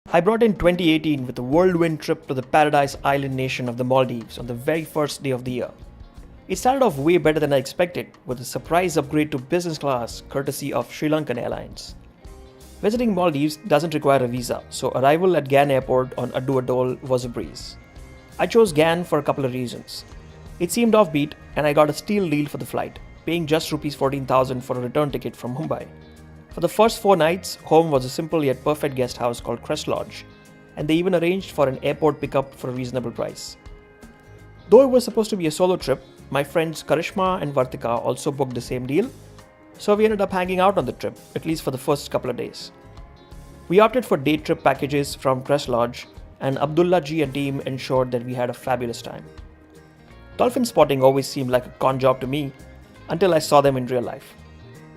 I brought in 2018 with a whirlwind trip to the paradise island nation of the Maldives on the very first day of the year. It started off way better than I expected, with a surprise upgrade to business class courtesy of SriLankan Airlines. Visiting Maldives doesn't require a visa, so arrival at Gan Airport on Addu Atoll was a breeze. I chose Gan for a couple of reasons. It seemed offbeat, and I got a steal deal for the flight, paying just Rs 14,000 for a return ticket from Mumbai. For the first 4 nights, home was a simple yet perfect guest house called Cress Lodge, and they even arranged for an airport pickup for a reasonable price. Though it was supposed to be a solo trip, my friends Karishma and Vartika also booked the same deal, so we ended up hanging out on the trip, at least for the first couple of days. We opted for day trip packages from Cress Lodge, and Abdullah ji and team ensured that we had a fabulous time. Dolphin spotting always seemed like a con job to me until I saw them in real life.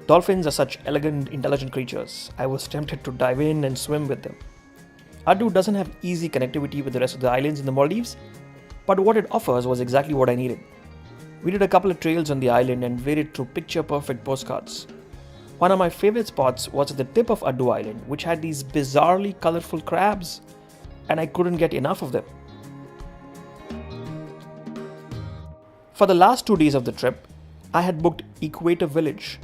Dolphins are such elegant, intelligent creatures. I was tempted to dive in and swim with them. Addu doesn't have easy connectivity with the rest of the islands in the Maldives, but what it offers was exactly what I needed. We did a couple of trails on the island and waded through picture-perfect postcards. One of my favorite spots was at the tip of Addu Island, which had these bizarrely colorful crabs, and I couldn't get enough of them. For the last 2 days of the trip, I had booked Equator Village,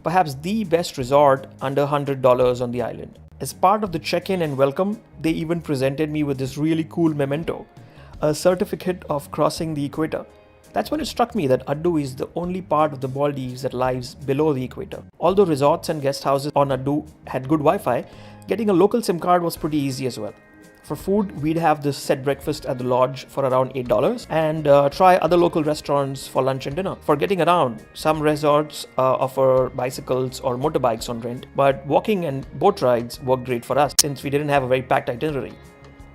perhaps the best resort under $100 on the island. As part of the check-in and welcome, they even presented me with this really cool memento, a certificate of crossing the equator. That's when it struck me that Addu is the only part of the Maldives that lies below the equator. Although resorts and guest houses on Addu had good Wi-Fi, getting a local SIM card was pretty easy as well. For food, we'd have this set breakfast at the lodge for around $8 and try other local restaurants for lunch and dinner. For getting around, some resorts offer bicycles or motorbikes on rent, but walking and boat rides worked great for us since we didn't have a very packed itinerary.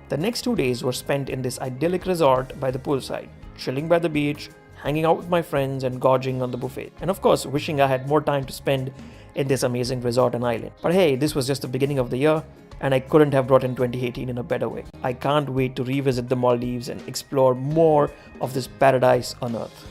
The next 2 days were spent in this idyllic resort by the poolside, chilling by the beach, hanging out with my friends and gorging on the buffet. And of course, wishing I had more time to spend in this amazing resort and island. But hey, this was just the beginning of the year, and I couldn't have brought in 2018 in a better way. I can't wait to revisit the Maldives and explore more of this paradise on earth.